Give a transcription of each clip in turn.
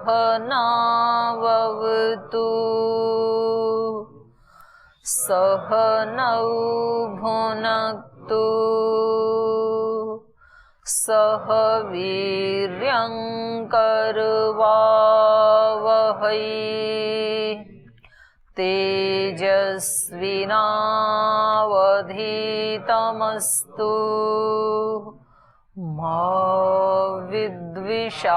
सहनाववतु सहनौ भुनक्तु सह वीर्यं करवावहै तेजस्विनावधीतमस्तु मा विद्विषावहै।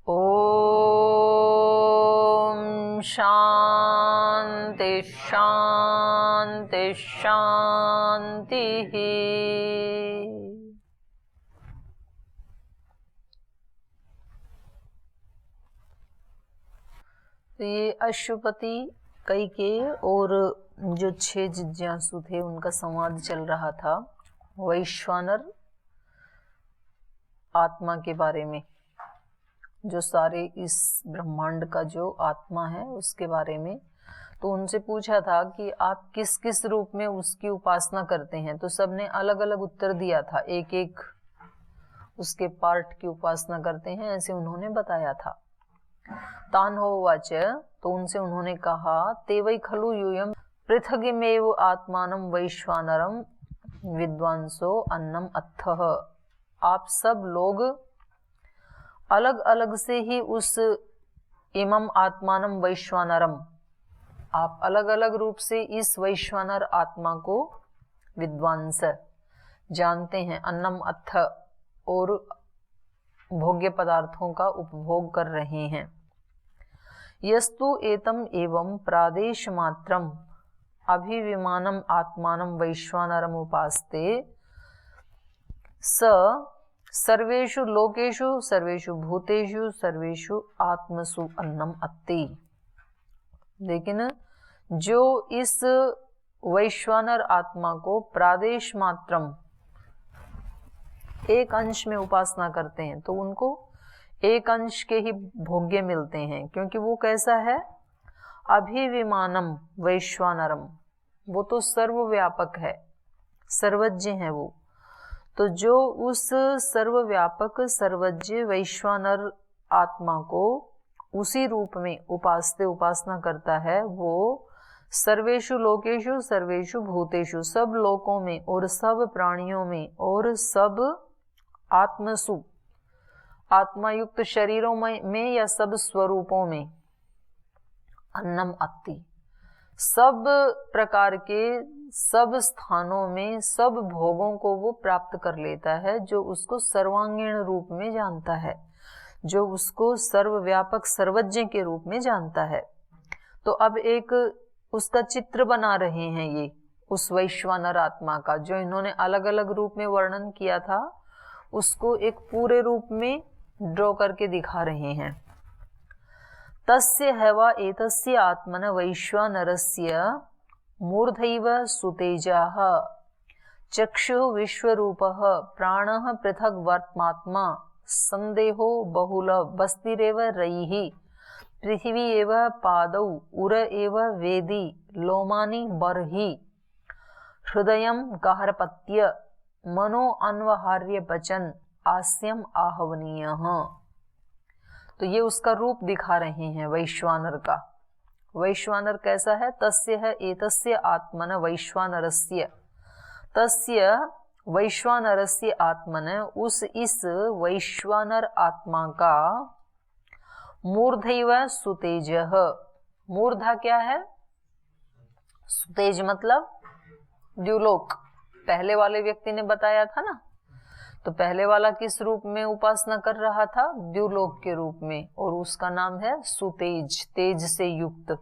ओम शांति शांति शांति। तो ये अश्वपति कैकेयी और जो 6 जिज्ञासु थे उनका संवाद चल रहा था वैश्वानर आत्मा के बारे में, जो सारे इस ब्रह्मांड का जो आत्मा है उसके बारे में। तो उनसे पूछा था कि आप किस किस रूप में उसकी उपासना करते हैं, तो सबने अलग अलग उत्तर दिया था, एक एक उसके पार्ट की उपासना करते हैं ऐसे उन्होंने बताया था। तान होवाच, तो उनसे उन्होंने कहा ते वै खलु यूयम पृथगिमेव आत्मानं वैश्वानरं विद्वांसो अन्नम अत्थः। आप सब लोग अलग अलग से ही उस इमम आत्मानम वैश्वानरम, आप अलग अलग रूप से इस वैश्वानर आत्मा को विद्वांस जानते हैं, अन्नम अत्थ और भोग्य पदार्थों का उपभोग कर रहे हैं। यस्तु एतम एवं प्रादेश मात्रम अभिविमानम आत्मानम वैश्वानरम उपास्ते स सर्वेषु लोकेषु सर्वेषु भूतेषु सर्वेषु आत्मसु अन्नम अत्ति। लेकिन जो इस वैश्वानर आत्मा को प्रादेश मात्रम एक अंश में उपासना करते हैं तो उनको एक अंश के ही भोग्य मिलते हैं, क्योंकि वो कैसा है, अभिविमानम वैश्वानरम, वो तो सर्वव्यापक है, सर्वज्ञ है वो। तो जो उस सर्वव्यापक सर्वज्ञ वैश्वानर आत्मा को उसी रूप में उपासना करता है, वो सर्वेषु लोकेषु सर्वेषु भूतेषु, सब लोकों में और सब प्राणियों में और सब आत्मसु, आत्मायुक्त शरीरों में या सब स्वरूपों में, अन्नम अत्ति, सब प्रकार के सब स्थानों में सब भोगों को वो प्राप्त कर लेता है, जो उसको सर्वांगीण रूप में जानता है, जो उसको सर्वव्यापक सर्वज्ञ के रूप में जानता है। तो अब एक उसका चित्र बना रहे हैं ये उस वैश्वानर आत्मा का, जो इन्होंने अलग अलग रूप में वर्णन किया था उसको एक पूरे रूप में ड्रॉ करके दिखा रहे हैं। तस्य हैवा एतस्य आत्मन वैश्वानरस्य मूर्धैव सुतेजाः चक्षुः विश्वरूपः प्राणः पृथग् वर्त्मात्मा संदेहो बहुल बस्तिरेव रैः पृथिवी एव पादौ उर एव वेदी लोमानि बर्हि हृदयं गार्हपत्य मनो अन्वहार्य वचन आस्यम आहवनीयः। तो ये उसका रूप दिखा रहे हैं वैश्वानर का। वैश्वानर कैसा है, तस्य है एतस्य आत्मन वैश्वानरस्य, तस्य वैश्वानरस्य आत्मन, उस इस वैश्वानर आत्मा का मूर्धैव सुतेजः, मूर्धा क्या है, सुतेज मतलब द्युलोक, पहले वाले व्यक्ति ने बताया था ना। तो पहले वाला किस रूप में उपासना कर रहा था, द्युलोक के रूप में, और उसका नाम है सुतेज, तेज से युक्त।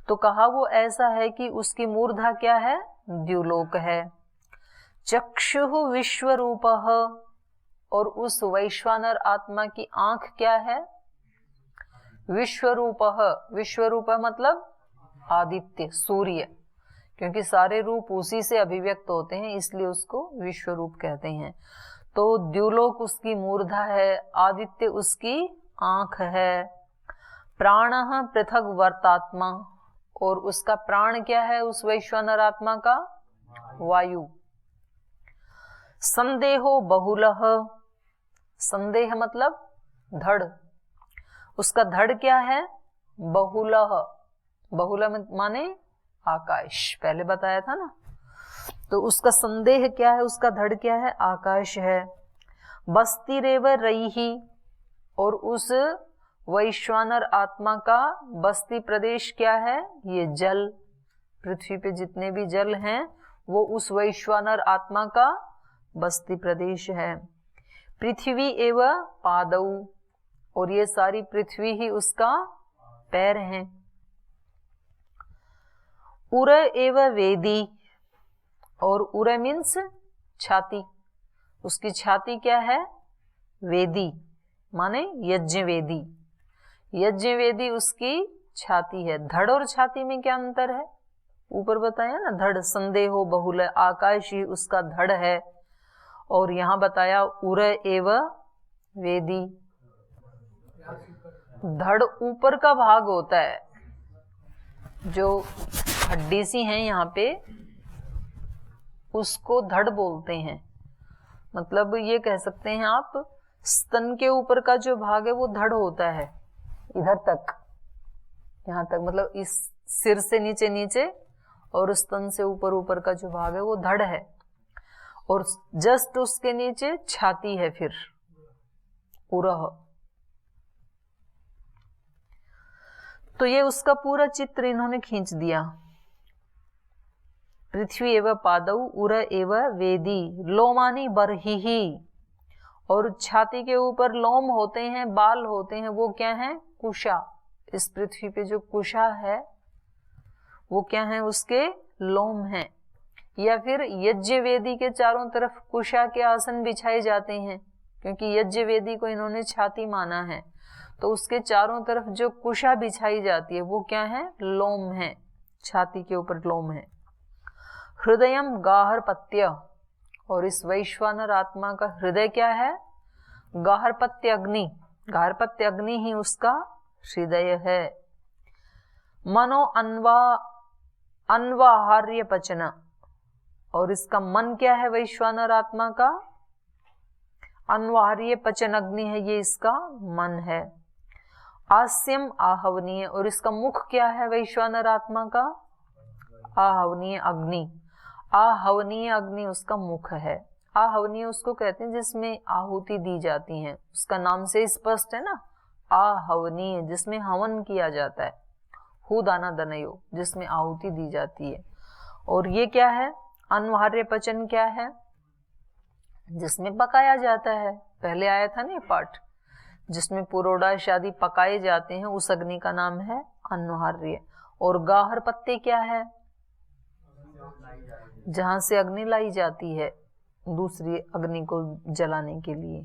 तो कहा वो ऐसा है कि उसकी मूर्धा क्या है, द्युलोक है। चक्षुः विश्वरूपः, और उस वैश्वानर आत्मा की आंख क्या है, विश्वरूपः, विश्वरूप मतलब आदित्य, सूर्य, क्योंकि सारे रूप उसी से अभिव्यक्त होते हैं इसलिए उसको विश्व रूप कहते हैं। तो द्युलोक उसकी मूर्धा है, आदित्य उसकी आंख है। प्राणः पृथग् वर्तात्मा, और उसका प्राण क्या है उस वैश्वानर आत्मा का, वायु। संदेहो बहुलः, संदेह मतलब धड़, उसका धड़ क्या है? बहुलह, बहुलह माने आकाश, पहले बताया था ना। तो उसका संदेह क्या है? उसका धड़ क्या है? आकाश है। बस्ती रेव रही, और उस वैश्वानर आत्मा का बस्ती प्रदेश क्या है? ये जल, पृथ्वी पे जितने भी जल हैं वो उस वैश्वानर आत्मा का बस्ती प्रदेश है। पृथ्वी एव पादौ, और ये सारी पृथ्वी ही उसका पैर हैं। उर एव वेदी, और उर मीन्स छाती, उसकी छाती क्या है? वेदी माने यज्ञ वेदी, यज्ञ वेदी उसकी छाती है। धड़ और छाती में क्या अंतर है? ऊपर बताया ना, धड़ संदेहो बहुल, आकाश ही उसका धड़ है। और यहां बताया उर एव वेदी, धड़ ऊपर का भाग होता है, जो हड्डी सी है यहाँ पे उसको धड़ बोलते हैं। मतलब ये कह सकते हैं आप, स्तन के ऊपर का जो भाग है वो धड़ होता है, इधर तक, यहाँ तक, मतलब इस सिर से नीचे नीचे, और स्तन से ऊपर ऊपर का जो भाग है वो धड़ है, और जस्ट उसके नीचे छाती है फिर उरह। तो ये उसका पूरा चित्र इन्होंने खींच दिया। पृथ्वी एवं पादौ उर एव वेदी लोमानी बरही, और छाती के ऊपर लोम होते हैं, बाल होते हैं, वो क्या है? कुशा। इस पृथ्वी पे जो कुशा है वो क्या है? उसके लोम हैं। या फिर यज्ञ वेदी के चारों तरफ कुशा के आसन बिछाए जाते हैं, क्योंकि यज्ञ वेदी को इन्होंने छाती माना है, तो उसके चारों तरफ जो कुशा बिछाई जाती है वो क्या है? लोम है, छाती के ऊपर लोम है। हृदयम गाहरपत्य, और इस वैश्वानर आत्मा का हृदय क्या है? गाहरपत्य अग्नि, गाहरपत्य अग्नि ही उसका हृदय है। मनो अन्वाहार्य पचन, और इसका मन क्या है? वैश्वानर आत्मा का अन्वाहार्य पचन अग्नि है, ये इसका मन है। आस्यम आहवनीय, और इसका मुख क्या है? वैश्वानर आत्मा का आहवनीय अग्नि, आहवनीय अग्नि उसका मुख है। आहवनीय उसको कहते हैं जिसमें आहुति दी जाती है, उसका नाम से स्पष्ट है ना, आहवनीय, जिसमें हवन किया जाता है, हु दाना दनयो, जिसमें आहुति दी जाती है। और ये क्या है? अन्वाहार्य पचन क्या है? जिसमें पकाया जाता है, पहले आया था ना ये पाठ, जिसमें पुरोडाश आदि पकाए जाते हैं, उस अग्नि का नाम है अन्वाहार्य। और गाहर पत्ते क्या है? जहां से अग्नि लाई जाती है दूसरी अग्नि को जलाने के लिए।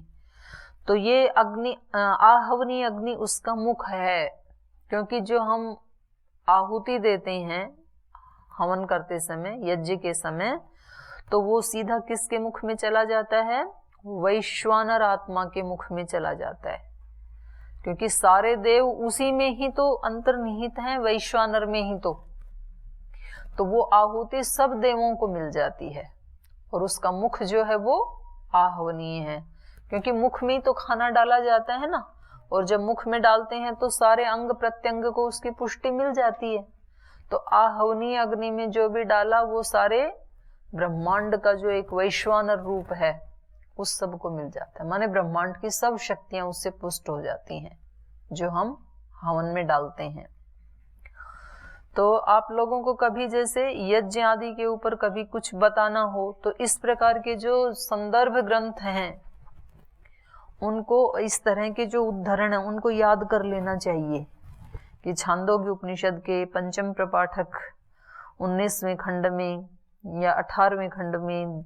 तो ये अग्नि, आहवनी अग्नि उसका मुख है, क्योंकि जो हम आहुति देते हैं हवन करते समय, यज्ञ के समय, तो वो सीधा किसके मुख में चला जाता है? वैश्वानर आत्मा के मुख में चला जाता है, क्योंकि सारे देव उसी में ही तो अंतर्निहित हैं, वैश्वानर में ही तो वो आहुति सब देवों को मिल जाती है। और उसका मुख जो है वो आहवनीय है, क्योंकि मुख में तो खाना डाला जाता है ना, और जब मुख में डालते हैं तो सारे अंग प्रत्यंग को उसकी पुष्टि मिल जाती है। तो आहवनीय अग्नि में जो भी डाला वो सारे ब्रह्मांड का जो एक वैश्वानर रूप है उस सब को मिल जाता है, माने ब्रह्मांड की सब शक्तियां उससे पुष्ट हो जाती हैं जो हम हवन में डालते हैं। तो आप लोगों को कभी जैसे यज्ञ आदि के ऊपर कभी कुछ बताना हो तो इस प्रकार के जो संदर्भ ग्रंथ हैं उनको, इस तरह के जो उद्धरण है उनको याद कर लेना चाहिए कि छांदोग्य उपनिषद के पंचम प्रपाठक 19वें खंड में या 18वें खंड में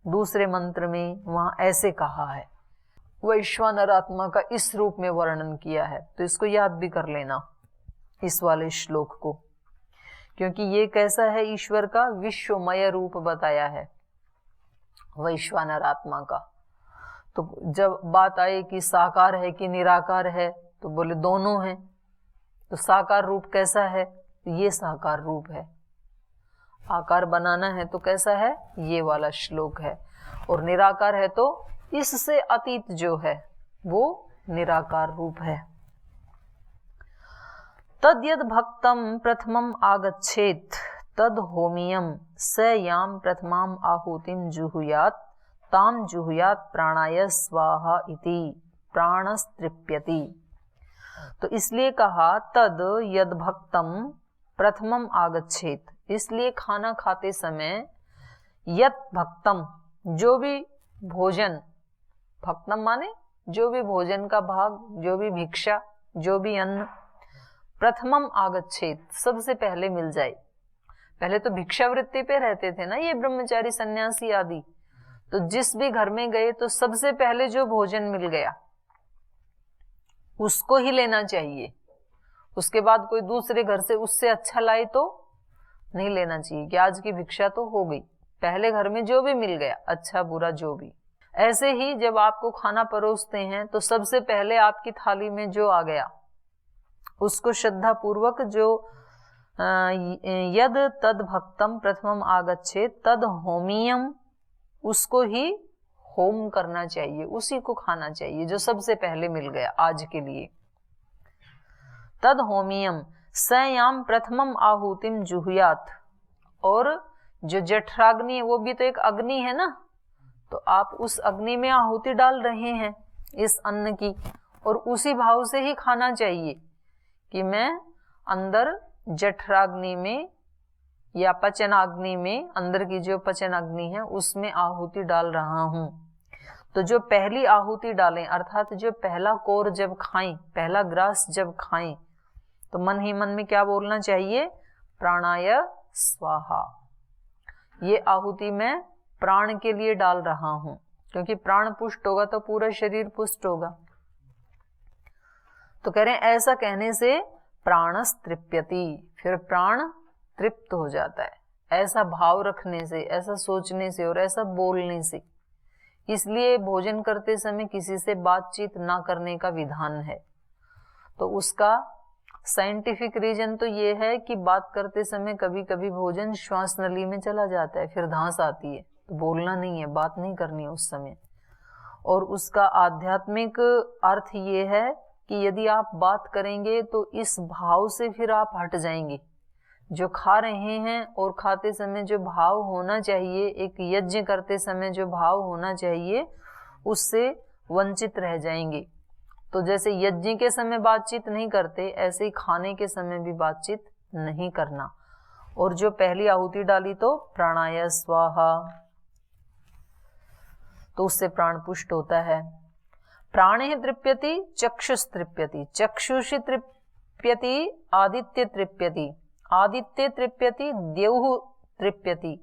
दूसरे मंत्र में वहां ऐसे कहा है, वैश्वानर आत्मा का इस रूप में वर्णन किया है। तो इसको याद भी कर लेना, इस वाले श्लोक को, क्योंकि ये कैसा है? ईश्वर का विश्वमय रूप बताया है वैश्वानर आत्मा का। तो जब बात आए कि साकार है कि निराकार है, तो बोले दोनों हैं। तो साकार रूप कैसा है? ये साकार रूप है। आकार बनाना है तो कैसा है? ये वाला श्लोक है। और निराकार है तो इससे अतीत जो है वो निराकार रूप है। तद यद भक्तम प्रथमम आगच्छेत तद होमियम स याम प्रथमाम आहुतिम जुहुयात ताम जुहुयात प्राणाय स्वाहा इति प्राणस्तृप्यति। तो इसलिए कहा तद यद भक्तम प्रथमम आगच्छेत, इसलिए खाना खाते समय यत भक्तम, जो भी भोजन, भक्तम माने जो भी भोजन का भाग, जो भी भिक्षा, जो भी अन्न, प्रथमम आगच्छेत, सबसे पहले मिल जाए। पहले तो भिक्षावृत्ति पे रहते थे ना ये ब्रह्मचारी सन्यासी आदि, तो जिस भी घर में गए तो सबसे पहले जो भोजन मिल गया उसको ही लेना चाहिए। उसके बाद कोई दूसरे घर से उससे अच्छा लाए तो नहीं लेना चाहिए कि आज की भिक्षा तो हो गई, पहले घर में जो भी मिल गया, अच्छा बुरा जो भी। ऐसे ही जब आपको खाना परोसते हैं तो सबसे पहले आपकी थाली में जो आ गया उसको श्रद्धा पूर्वक, जो यद तद भक्तम प्रथमम आगच्छेत तद होमियम, उसको ही होम करना चाहिए, उसी को खाना चाहिए जो सबसे पहले मिल गया आज के लिए। तद होमियम सयाम प्रथमम आहुतिम जुहुयात, और जो जठराग्नि है वो भी तो एक अग्नि है ना, तो आप उस अग्नि में आहुति डाल रहे हैं इस अन्न की, और उसी भाव से ही खाना चाहिए कि मैं अंदर जठराग्नि में या पचनाग्नि में, अंदर की जो पचन अग्नि है उसमें आहुति डाल रहा हूं। तो जो पहली आहुति डालें, अर्थात जो पहला कोर जब खाएं, पहला ग्रास जब खाएं, तो मन ही मन में क्या बोलना चाहिए? प्राणाय स्वाहा। ये आहुति मैं प्राण के लिए डाल रहा हूं, क्योंकि प्राण पुष्ट होगा तो पूरा शरीर पुष्ट होगा। तो कह रहे हैं ऐसा कहने से प्राणस्तृप्यति, फिर प्राण तृप्त हो जाता है, ऐसा भाव रखने से, ऐसा सोचने से और ऐसा बोलने से। इसलिए भोजन करते समय किसी से बातचीत ना करने का विधान है। तो उसका साइंटिफिक रीजन तो ये है कि बात करते समय कभी कभी भोजन श्वास नली में चला जाता है, फिर धांस आती है, तो बोलना नहीं है, बात नहीं करनी है उस समय। और उसका आध्यात्मिक अर्थ ये है कि यदि आप बात करेंगे तो इस भाव से फिर आप हट जाएंगे। जो खा रहे हैं और खाते समय जो भाव होना चाहिए, एक यज्ञ करते समय जो भाव होना चाहिए, उससे वंचित रह जाएंगे। तो जैसे यज्ञ के समय बातचीत नहीं करते, ऐसे ही खाने के समय भी बातचीत नहीं करना। और जो पहली आहुति डाली तो प्राणाय स्वाहा, तो उससे प्राण पुष्ट होता है। प्राणे तृप्यति चक्षुष तृप्यति, चक्षुषि तृप्यति आदित्य तृप्यति, आदित्य तृप्यति द्यौः तृप्यति,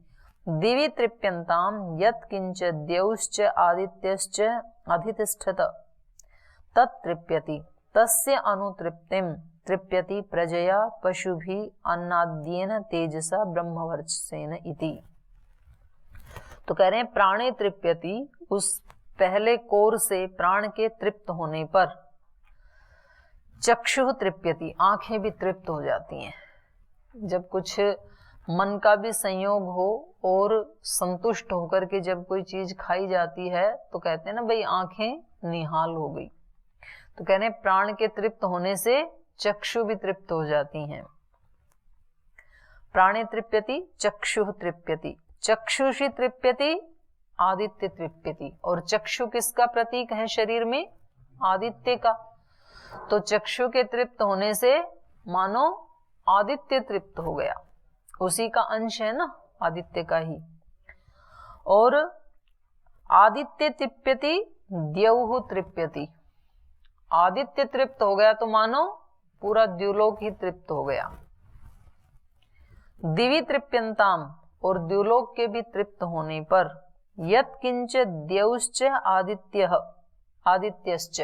दिवि तृप्यन्ताम यत् किंच द्यौश्च आदित्यश्च अधितिष्ठत तत्तृप्यति, तस्य अनुतृप्तिम तृप्यति प्रजया पशुभिः अन्नाद्येन तेजसा ब्रह्मवर्चसेन इति। तो कह रहे हैं प्राणे तृप्यति, उस पहले कोर से प्राण के तृप्त होने पर चक्षु तृप्यति, आंखें भी तृप्त हो जाती हैं। जब कुछ मन का भी संयोग हो और संतुष्ट होकर के जब कोई चीज खाई जाती है तो कहते हैं ना भाई आंखें निहाल हो गई। तो कह रहे हैं प्राण के तृप्त होने से चक्षु भी तृप्त हो जाती हैं। प्राणे तृप्यति चक्षु तृप्यति, चक्षुषि तृप्यति आदित्य तृप्यति। और चक्षु किसका प्रतीक है शरीर में? आदित्य का। तो चक्षु के तृप्त होने से मानो आदित्य तृप्त हो गया, उसी का अंश है ना आदित्य का ही। और आदित्य तृप्यति द्यौः तृप्यति, आदित्य तृप्त हो गया तो मानो पूरा द्युलोक ही तृप्त हो गया। दिवि तृप्यन्ताम, और द्युलोक के भी तृप्त होने पर यत् किंच द्यौश्च आदित्यः आदित्यश्च।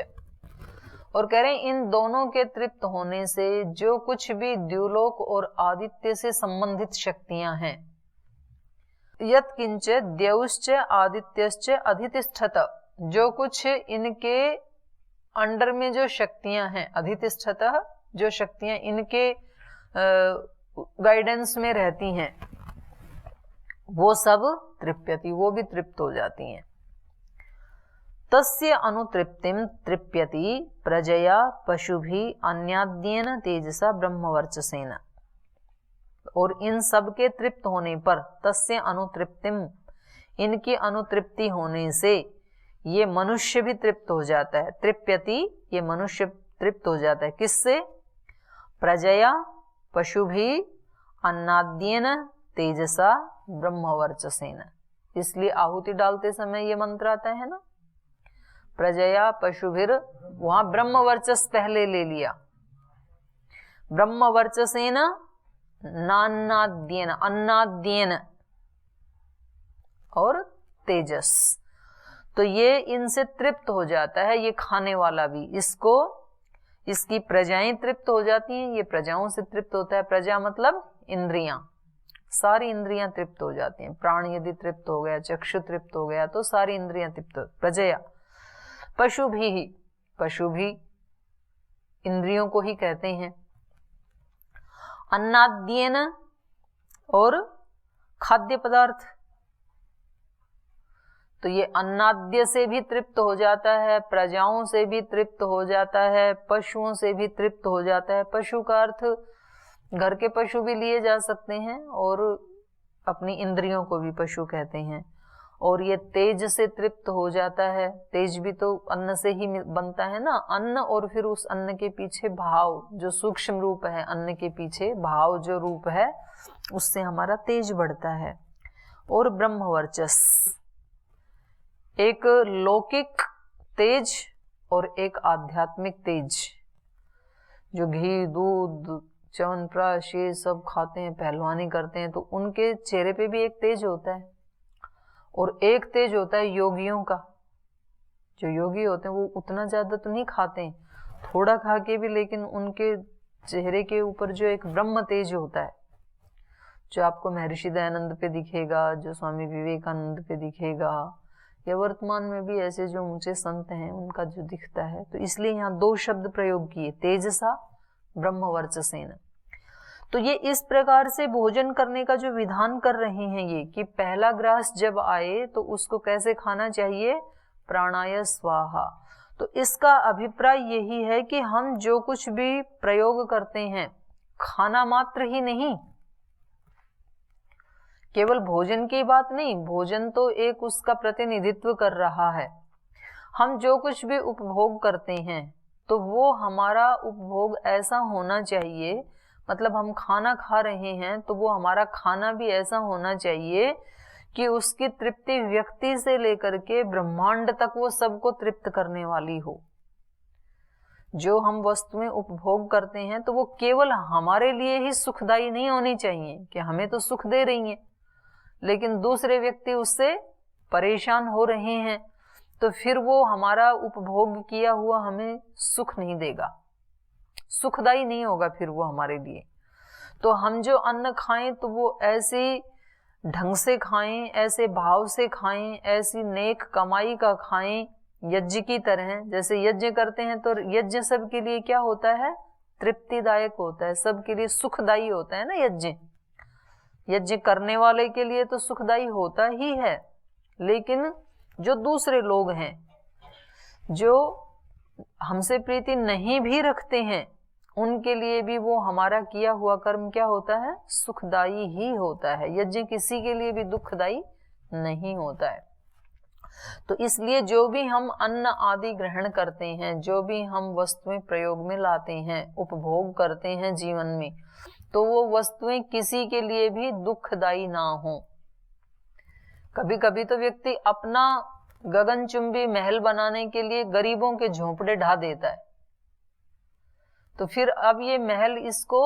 और कह रहे हैं इन दोनों के तृप्त होने से जो कुछ भी द्युलोक और आदित्य से संबंधित शक्तियां हैं, यत् किंच द्यौश्च आदित्यश्च अधितिष्ठत, जो कुछ इनके अंडर में जो शक्तियां हैं, अधितिष्ठतः, जो शक्तियां इनके गाइडेंस में रहती हैं, वो सब तृप्यति, वो भी तृप्त हो जाती हैं। तस्य अनुतृप्तिम तृप्यति प्रजया पशुभिः अन्याद्येन तेजसा ब्रह्मवर्चसेन। और इन सब के तृप्त होने पर, तस्य अनुतृप्तिम, इनकी अनुतृप्ति होने से ये मनुष्य भी तृप्त हो जाता है। तृप्यति, ये मनुष्य तृप्त हो जाता है किससे? प्रजया पशुभिः अन्नाद्येन तेजसा ब्रह्मवर्चसेन। इसलिए आहुति डालते समय ये मंत्र आता है ना, प्रजया पशुभिर, वहां ब्रह्मवर्चस पहले ले लिया। ब्रह्मवर्चसेन नान्नाद्येन, अन्नाद्येन और तेजस, तो ये इनसे तृप्त हो जाता है, ये खाने वाला भी। इसको, इसकी प्रजाएं तृप्त हो जाती हैं, ये प्रजाओं से तृप्त होता है। प्रजा मतलब इंद्रियां, सारी इंद्रियां तृप्त हो जाती हैं। प्राण यदि तृप्त हो गया, चक्षु तृप्त हो गया, तो सारी इंद्रियां तृप्त हो। प्रजया पशु भी, पशु भी इंद्रियों को ही कहते हैं। अन्नाद्येन, और खाद्य पदार्थ, तो ये अन्नाद्य से भी तृप्त हो जाता है, प्रजाओं से भी तृप्त हो जाता है, पशुओं से भी तृप्त हो जाता है। पशु का अर्थ घर के पशु भी लिए जा सकते हैं, और अपनी इंद्रियों को भी पशु कहते हैं। और ये तेज से तृप्त हो जाता है। तेज भी तो अन्न से ही बनता है ना, अन्न, और फिर उस अन्न के पीछे भाव, जो सूक्ष्म रूप है, अन्न के पीछे भाव जो रूप है, उससे हमारा तेज बढ़ता है। और ब्रह्मवर्चस, एक लौकिक तेज और एक आध्यात्मिक तेज। जो घी, दूध, च्यवनप्राश ये सब खाते हैं, पहलवानी करते हैं, तो उनके चेहरे पे भी एक तेज होता है। और एक तेज होता है योगियों का। जो योगी होते हैं वो उतना ज्यादा तो नहीं खाते हैं, थोड़ा खा के भी, लेकिन उनके चेहरे के ऊपर जो एक ब्रह्म तेज होता है, जो आपको महर्षि दयानंद पे दिखेगा, जो स्वामी विवेकानंद पे दिखेगा, या वर्तमान में भी ऐसे जो ऊंचे संत हैं उनका जो दिखता है। तो इसलिए यहाँ दो शब्द प्रयोग किए, तेजसा ब्रह्मवर्चसेन। तो ये इस प्रकार से भोजन करने का जो विधान कर रहे हैं ये, कि पहला ग्रास जब आए तो उसको कैसे खाना चाहिए, प्राणाय स्वाहा। तो इसका अभिप्राय यही है कि हम जो कुछ भी प्रयोग करते हैं, खाना मात्र ही नहीं, केवल भोजन की बात नहीं, भोजन तो एक उसका प्रतिनिधित्व कर रहा है। हम जो कुछ भी उपभोग करते हैं तो वो हमारा उपभोग ऐसा होना चाहिए, मतलब हम खाना खा रहे हैं तो वो हमारा खाना भी ऐसा होना चाहिए कि उसकी तृप्ति व्यक्ति से लेकर के ब्रह्मांड तक वो सबको तृप्त करने वाली हो। जो हम वस्तुएं उपभोग करते हैं तो वो केवल हमारे लिए ही सुखदायी नहीं होनी चाहिए कि हमें तो सुख दे रही हैं, लेकिन दूसरे व्यक्ति उससे परेशान हो रहे हैं, तो फिर वो हमारा उपभोग किया हुआ हमें सुख नहीं देगा, सुखदायी नहीं होगा फिर वो हमारे लिए। तो हम जो अन्न खाएं तो वो ऐसे ढंग से खाएं, ऐसे भाव से खाएं, ऐसी नेक कमाई का खाएं, यज्ञ की तरह। जैसे यज्ञ करते हैं तो यज्ञ सबके लिए क्या होता है, तृप्तिदायक होता है, सबके लिए सुखदायी होता है ना यज्ञ। यज्ञ करने वाले के लिए तो सुखदायी होता ही है, लेकिन जो दूसरे लोग हैं, जो हमसे प्रीति नहीं भी रखते हैं, उनके लिए भी वो हमारा किया हुआ कर्म क्या होता है, सुखदायी ही होता है। यज्ञ किसी के लिए भी दुखदायी नहीं होता है। तो इसलिए जो भी हम अन्न आदि ग्रहण करते हैं, जो भी हम वस्तुएं प्रयोग में लाते हैं, उपभोग करते हैं जीवन में, तो वो वस्तुएं किसी के लिए भी दुखदायी ना हो। कभी कभी तो व्यक्ति अपना गगनचुंबी महल बनाने के लिए गरीबों के झोंपड़े ढा देता है, तो फिर अब ये महल इसको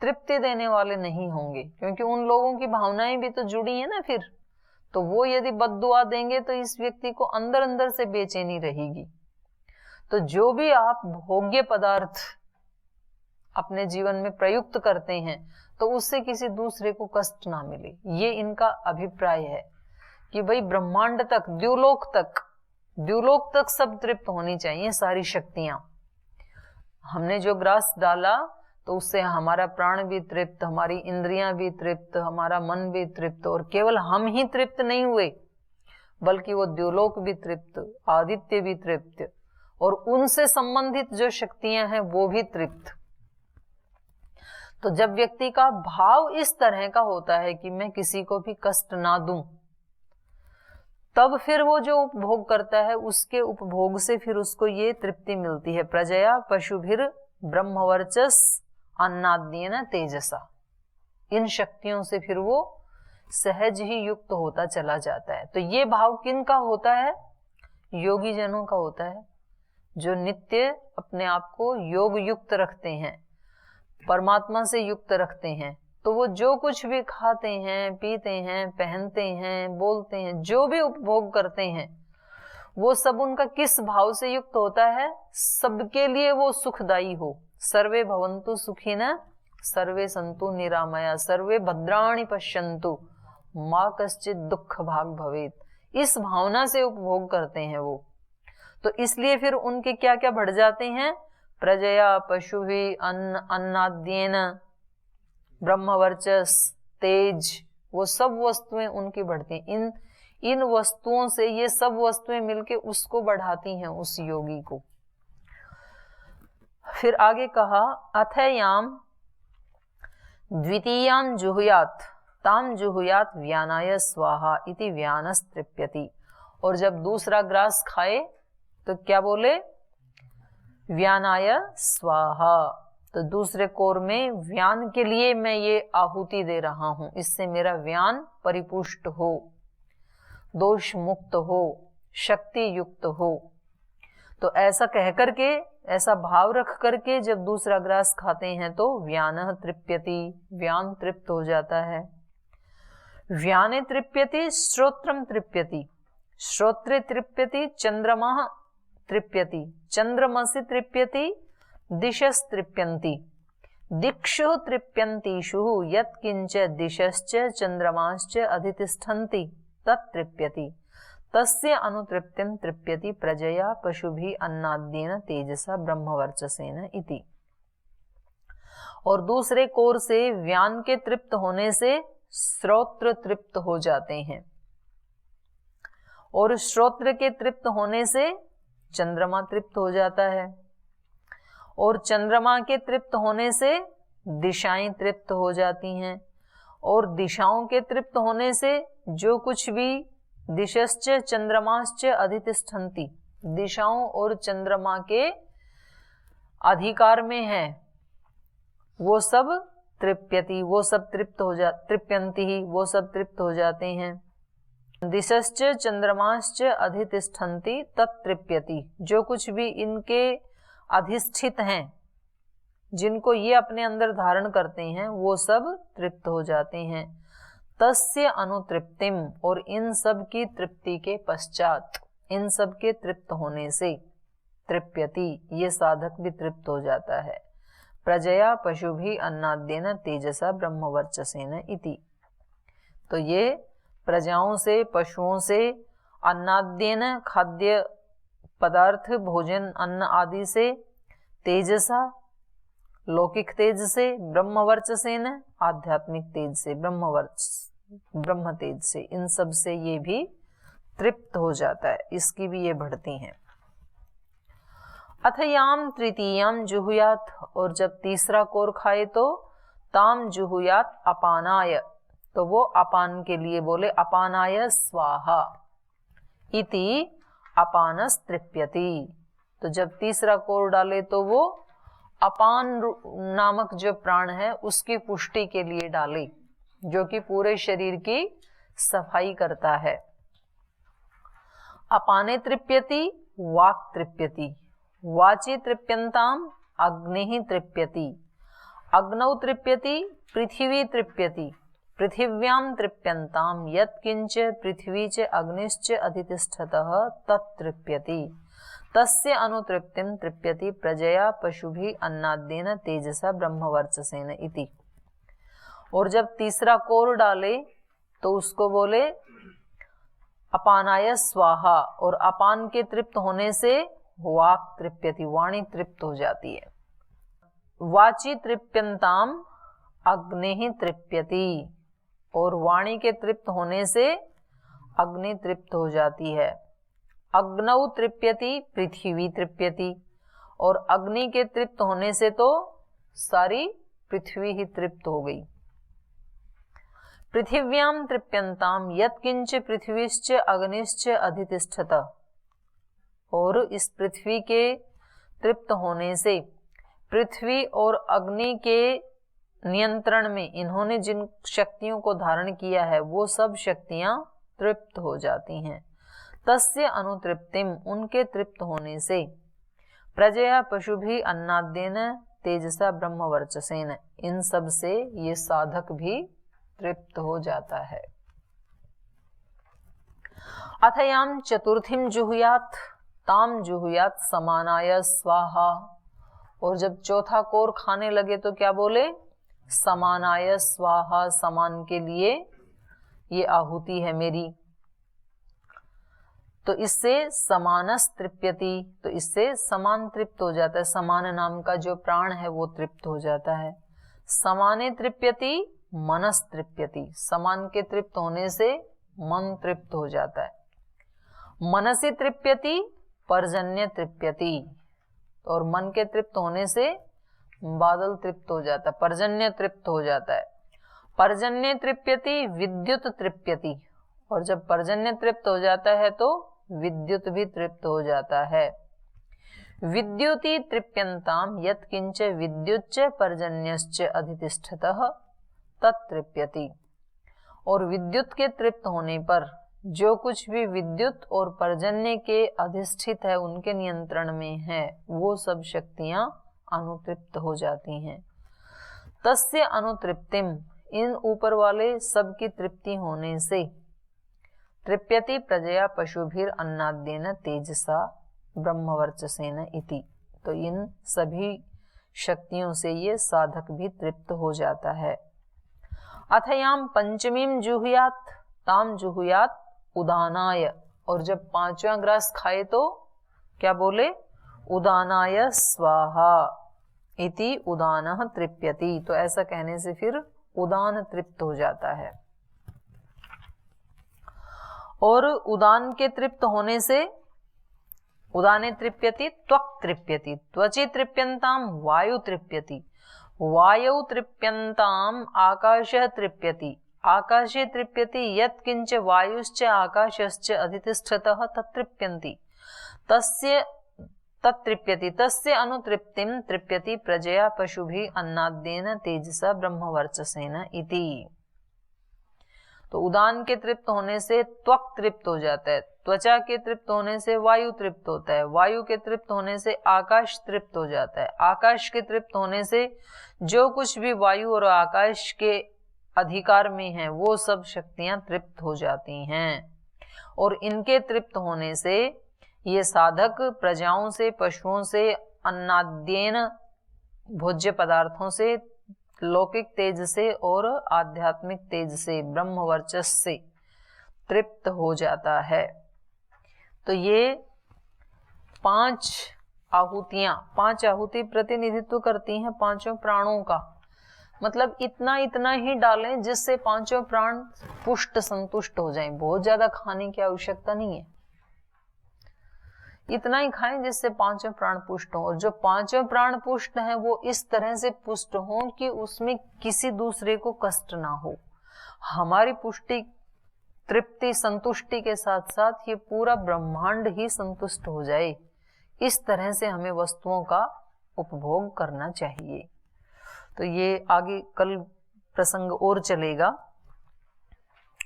तृप्ति देने वाले नहीं होंगे, क्योंकि उन लोगों की भावनाएं भी तो जुड़ी है ना फिर। तो वो यदि बद्दुआ देंगे तो इस व्यक्ति को अंदर अंदर से बेचैनी रहेगी। तो जो भी आप भोग्य पदार्थ अपने जीवन में प्रयुक्त करते हैं तो उससे किसी दूसरे को कष्ट ना मिले, ये इनका अभिप्राय है कि भाई ब्रह्मांड तक, द्युलोक तक सब तृप्त होनी चाहिए, सारी शक्तियां। हमने जो ग्रास डाला तो उससे हमारा प्राण भी तृप्त, हमारी इंद्रियां भी तृप्त, हमारा मन भी तृप्त। और केवल हम ही तृप्त नहीं हुए, बल्कि वो द्युलोक भी तृप्त, आदित्य भी तृप्त, और उनसे संबंधित जो शक्तियां हैं वो भी तृप्त। तो जब व्यक्ति का भाव इस तरह का होता है कि मैं किसी को भी कष्ट ना दूं, तब फिर वो जो उपभोग करता है उसके उपभोग से फिर उसको ये तृप्ति मिलती है। प्रजया पशुभिर ब्रह्मवर्चस अन्नाद्येन तेजसा, इन शक्तियों से फिर वो सहज ही युक्त होता चला जाता है। तो ये भाव किन का होता है? योगी जनों का होता है, जो नित्य अपने आप को योग युक्त रखते हैं, परमात्मा से युक्त रखते हैं। तो वो जो कुछ भी खाते हैं, पीते हैं, पहनते हैं, बोलते हैं, जो भी उपभोग करते हैं, वो सब उनका किस भाव से युक्त होता है? सबके लिए वो सुखदायी हो। सर्वे भवन्तु सुखिनः सर्वे सन्तु निरामया सर्वे भद्राणि पश्यन्तु मा कश्चित् दुःख भाग् भवेत्, इस भावना से उपभोग करते हैं वो। तो इसलिए फिर उनके क्या क्या बढ़ जाते हैं? प्रजया पशुभिः अन्नाद्येन ब्रह्मवर्चस तेज, वो सब वस्तुएं उनकी बढ़ती हैं। इन वस्तुओं से ये सब वस्तुएं मिलके उसको बढ़ाती हैं, उस योगी को। फिर आगे कहा अथयाम द्वितीयां जुहुयात ताम जुहुयात व्यानाय स्वाहा इति व्यानस्तृप्यति। और जब दूसरा ग्रास खाए तो क्या बोले? व्यानाय स्वाहा, तो दूसरे कोर में व्यान के लिए मैं ये आहुति दे रहा हूं, इससे मेरा व्यान परिपुष्ट हो, दोष मुक्त हो, शक्ति युक्त हो। तो ऐसा कह करके, ऐसा भाव रख करके जब दूसरा ग्रास खाते हैं तो व्यानः तृप्यति, व्यान तृप्त हो जाता है। व्याने तृप्यति श्रोत्रम तृप्यति, श्रोत्रे तृप्यति चंद्रमा तृप्यति, चंद्रमसि तृप्यति दिशस् तृप्यन्ति, दिक्षु तृप्यन्तीषु यत्किंच दिशश्च चंद्रमाश्च अधितिष्ठन्ति तत्तृप्यति, तस्य अनुतृप्तिं तृप्यति प्रजया पशुभिः अन्नाद्येन तेजसा ब्रह्मवर्चसेन इति। और दूसरे कोर से व्यान के तृप्त होने से श्रोत्र तृप्त हो जाते हैं, और श्रोत्र के तृप्त होने से चंद्रमा तृप्त हो जाता है, और चंद्रमा के तृप्त होने से दिशाएं तृप्त हो जाती हैं, और दिशाओं के तृप्त होने से जो कुछ भी दिशश्च चंद्रमाश्च अधितिष्ठन्ति, दिशाओं और चंद्रमा के अधिकार में है, वो सब तृप्यति, वो सब तृप्यन्ति ही, वो सब तृप्त हो जाते हैं। दिशश्च चंद्रमाश्च अधितिष्ठन्ति तत्तृप्यति, जो कुछ भी इनके अधिष्ठित हैं, जिनको ये अपने अंदर धारण करते हैं, वो सब तृप्त हो जाते हैं। तस्य अनुतृप्तिम, और इन सब की तृप्ति के पश्चात, इन सब के तृप्त होने से तृप्यति, ये साधक भी तृप्त हो जाता है। प्रजया पशुभिः अन्नाद्येन तेजसा ब्रह्मवर्चसेन इति। तो ये प्रजाओं से, पशुओं से, अन्नाद्येन खाद्य पदार्थ, भोजन, अन्न आदि से, तेजसा लौकिक तेज से, ब्रह्मवर्चसेन आध्यात्मिक तेज से, ब्रह्म तेज से, इन सब से ये भी तृप्त हो जाता है, इसकी भी ये बढ़ती हैं। अथयाम तृतीयाम जुहुयात, और जब तीसरा कोर खाए तो ताम जुहुयात अपानाय, तो वो अपान के लिए बोले अपानाय स्वाहा इति अपानस तृप्यति। तो जब तीसरा कोर डाले तो वो अपान नामक जो प्राण है उसकी पुष्टि के लिए डाले, जो कि पूरे शरीर की सफाई करता है। अपाने तृप्यति वाक् तृप्यति, वाचि तृप्यन्ताम अग्निः तृप्यति, अग्नौ तृप्यति पृथिवी तृप्यति, पृथिव्यां तृप्यन्ताम यत्किंच पृथ्वी च अग्निश्च अधितिष्ठतः तत्तृप्यति, तस्य अनुतृप्तिं तृप्यति प्रजया पशुभिः अन्नाद्येन तेजसा ब्रह्मवर्चसेन इति। और जब तीसरा कोर डाले तो उसको बोले अपानाय स्वाहा, और अपान के तृप्त होने से वाक् तृप्यति, वाणी तृप्त हो जाती है। वाचि तृप्यन्ताम अग्निः तृप्यति, और वाणी के तृप्त होने से अग्नि तृप्त हो जाती है। अग्नौ तृप्यति पृथ्वी तृप्यति, और अग्नि के तृप्त होने से तो सारी पृथ्वी ही तृप्त हो गई। पृथिव्याम तृप्यंताम यत्किंच पृथ्वीश्च अग्निश्च अधितिष्ठत, और इस पृथ्वी के तृप्त होने से पृथ्वी और अग्नि के नियंत्रण में इन्होंने जिन शक्तियों को धारण किया है वो सब शक्तियां तृप्त हो जाती हैं। तस्य अनुतृप्तिम, उनके तृप्त होने से, प्रजया पशुभि अन्नाद्येन तेजसा ब्रह्मवर्चसेन, इन सब से ये साधक भी तृप्त हो जाता है। अथयाम चतुर्थीम जुहुयात ताम जुहुयात समानाय स्वाहा, और जब चौथा कोर खाने लगे तो क्या बोले? समानाय स्वाहा, समान के लिए ये आहुति है मेरी। तो इससे समानस तृप्यति, तो इससे समान तृप्त हो जाता है। समान नाम का जो प्राण है वो तृप्त हो जाता है। समाने तृप्यति मनस तृप्यति, समान के तृप्त होने से मन तृप्त हो जाता है। मनसी तृप्यति पर्जन्य तृप्यति, और मन के तृप्त होने से बादल तृप्त हो जाता है, पर्जन्य तृप्त हो जाता है। पर्जन्य तृप्यति विद्युत तृप्यति, और जब पर्जन्य तृप्त हो जाता है तो विद्युत भी तृप्त हो जाता है। विद्युति तृप्यंताम यत्किंच विद्युच्च पर्जन्यश्च अधितिष्ठतः तत्तृप्यति, और विद्युत के तृप्त होने पर जो कुछ भी विद्युत और पर्जन्य के अधिष्ठित है, उनके नियंत्रण में है, वो सब शक्तियां अनुतृप्त हो जाती हैं। तस्य अनुतृप्तिम, इन ऊपर वाले सब की तृप्ति होने से, तृप्यति प्रजया पशुभिर अन्नाद्येन तेजसा ब्रह्मवर्चसेन इति, तो इन सभी शक्तियों से ये साधक भी तृप्त हो जाता है। अथयाम पंचमीम जुहुयात ताम जुहुयात उदानाय, और जब पांचवा ग्रास खाए तो क्या बोले? उदानाय स्वाहा इति उदानः तृप्यति, तो ऐसा कहने से फिर उदान तृप्त हो जाता है। और उदान के तृप्त होने से, उदाने तृप्यति त्वक् तृप्यति, त्वचि तृप्यंताम वायु तृप्यति, वायु तृप्यंताम आकाशः तृप्यति, आकाशे तृप्यति यत्किंच वायुश्च आकाशश्च अधितिष्ठतः तत्तृप्यन्ति, तस्य तत्तृप्यति, तस्य अनुतृप्तिम तृप्यति प्रजया पशुभिः अन्नाद्येन तेजसा ब्रह्मवर्चसेन इति। तो उदान के तृप्त होने से त्वक तृप्त हो जाता है, त्वचा के तृप्त होने से वायु तृप्त होता है, वायु के तृप्त होने से आकाश तृप्त हो जाता है, आकाश के तृप्त होने से जो कुछ भी वायु और आकाश के अधिकार में है वो सब शक्तियां तृप्त हो जाती हैं। और इनके तृप्त होने से ये साधक प्रजाओं से, पशुओं से, अन्नाद्येन भोज्य पदार्थों से, लौकिक तेज से और आध्यात्मिक तेज से, ब्रह्म वर्चस से तृप्त हो जाता है। तो ये पांच आहुति प्रतिनिधित्व करती हैं पांचों प्राणों का। मतलब इतना इतना ही डालें जिससे पांचों प्राण पुष्ट संतुष्ट हो जाएं, बहुत ज्यादा खाने की आवश्यकता नहीं है, इतना ही खाएं जिससे पांचों प्राण पुष्ट हों। और जो पांचों प्राण पुष्ट हैं वो इस तरह से पुष्ट हों कि उसमें किसी दूसरे को कष्ट ना हो। हमारी पुष्टि, तृप्ति, संतुष्टि के साथ साथ ये पूरा ब्रह्मांड ही संतुष्ट हो जाए, इस तरह से हमें वस्तुओं का उपभोग करना चाहिए। तो ये आगे कल प्रसंग और चलेगा,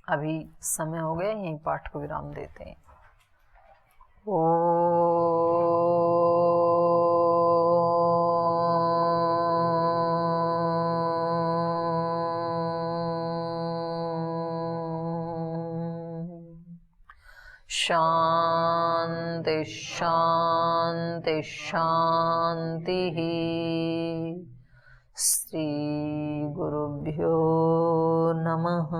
अभी समय हो गया, यहीं पाठ को विराम देते हैं। शांति शांति शांति। श्री गुरुभ्यो नमः।